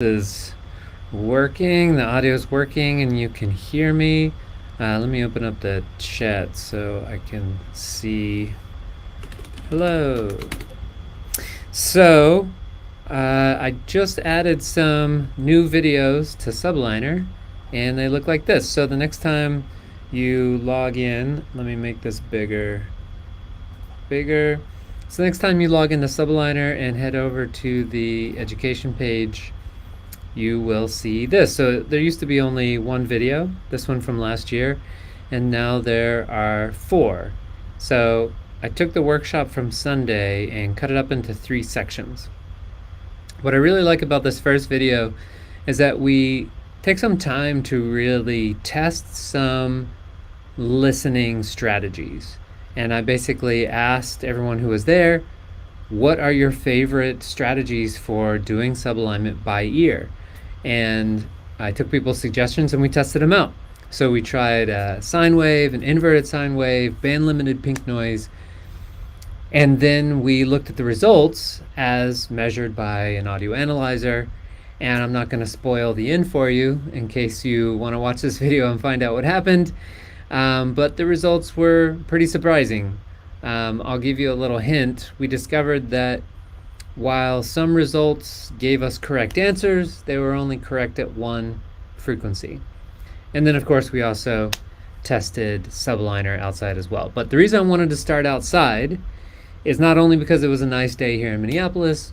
Is working, the audio is working, and you can hear me. Let me open up the chat so I can see. Hello. So, I just added some new videos to SubAligner, and they look like this. So the next time you log in, let me make this bigger. So next time you log into SubAligner and head over to the education page, you will see this. So there used to be only one video, this one from last year, and now there are 4. So I took the workshop from Sunday and cut it up into 3 sections. What I really like about this first video is that we take some time to really test some listening strategies. And I basically asked everyone who was there, what are your favorite strategies for doing subalignment by ear? And I took people's suggestions and we tested them out. So we tried a sine wave, an inverted sine wave, band limited pink noise, and then we looked at the results as measured by an audio analyzer. And I'm not going to spoil the end for you in case you want to watch this video and find out what happened. But the results were pretty surprising. I'll give you a little hint. We discovered that while some results gave us correct answers, they were only correct at one frequency. And then of course we also tested SubAligner outside as well. But the reason I wanted to start outside is not only because it was a nice day here in Minneapolis,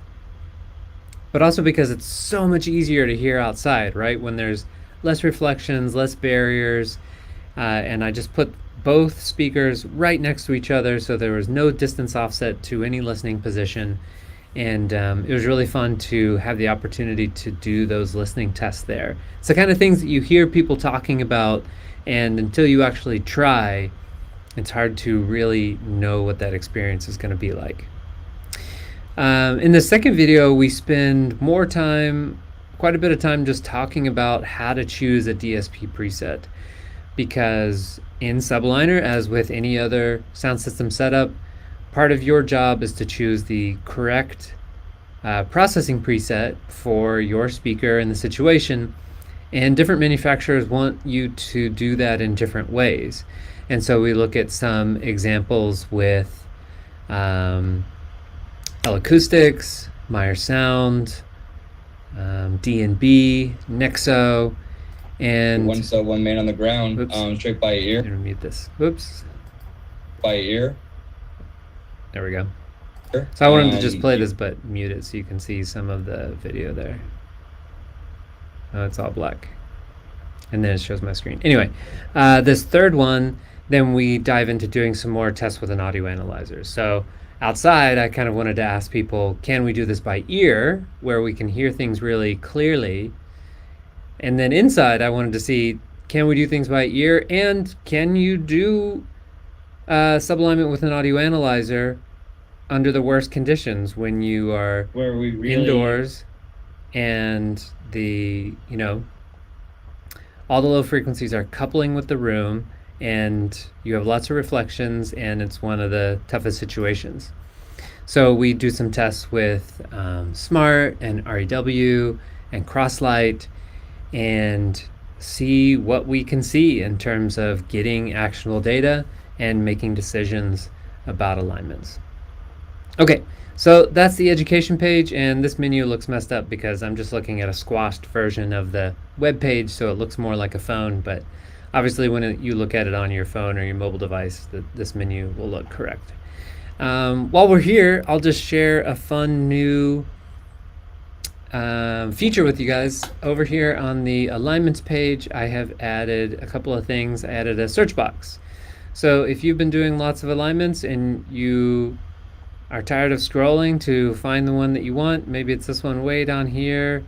but also because it's so much easier to hear outside, right? When there's less reflections, less barriers, and I just put both speakers right next to each other so there was no distance offset to any listening position. And it was really fun to have the opportunity to do those listening tests there. It's the kind of things that you hear people talking about, and until you actually try, it's hard to really know what that experience is going to be like. In the second video, we spend more time, quite a bit of time, just talking about how to choose a DSP preset. Because in SubAligner, as with any other sound system setup, part of your job is to choose the correct processing preset for your speaker and the situation. And different manufacturers want you to do that in different ways. And so we look at some examples with L-Acoustics, Meyer Sound, D&B, Nexo, and one sub, one man on the ground. Straight by ear. I'm gonna mute this. Whoops. By ear. There we go. So I wanted to just play this, but mute it so you can see some of the video there. Oh, it's all black. And then it shows my screen. Anyway, this third one, then we dive into doing some more tests with an audio analyzer. So outside, I kind of wanted to ask people, can we do this by ear, where we can hear things really clearly? And then inside, I wanted to see, can we do things by ear? And can you do subalignment with an audio analyzer under the worst conditions when you are indoors and all the low frequencies are coupling with the room and you have lots of reflections and it's one of the toughest situations. So we do some tests with Smart and REW and Crosslight and see what we can see in terms of getting actionable data and making decisions about alignments. Okay, so that's the education page, and this menu looks messed up because I'm just looking at a squashed version of the web page, so it looks more like a phone, but obviously when you look at it on your phone or your mobile device, this menu will look correct. While we're here, I'll just share a fun new feature with you guys. Over here on the alignments page, I have added a couple of things. I added a search box. So if you've been doing lots of alignments and you are tired of scrolling to find the one that you want, maybe it's this one way down here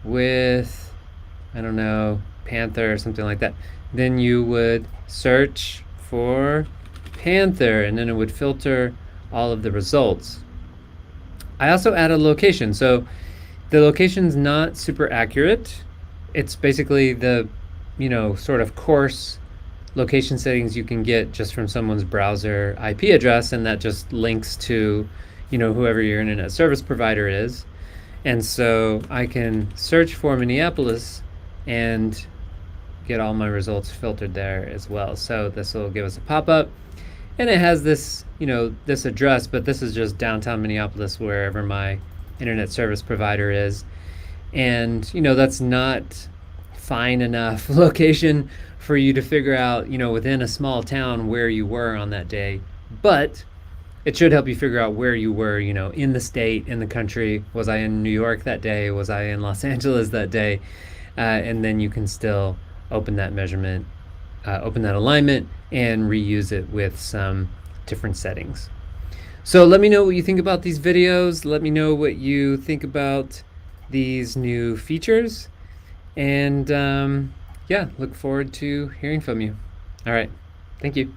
with, I don't know, Panther or something like that, then you would search for Panther and then it would filter all of the results. I also added location. So the location's not super accurate. It's basically the, sort of coarse location settings you can get just from someone's browser IP address, and that just links to, whoever your internet service provider is. And so I can search for Minneapolis and get all my results filtered there as well. So this will give us a pop-up, and it has this, this address, but this is just downtown Minneapolis, wherever my internet service provider is. And that's not fine enough location for you to figure out, within a small town where you were on that day. But it should help you figure out where you were, in the state, in the country. Was I in New York that day? Was I in Los Angeles that day? And then you can still open that measurement, open that alignment, and reuse it with some different settings. So let me know what you think about these videos. Let me know what you think about these new features. And yeah, look forward to hearing from you. All right. Thank you.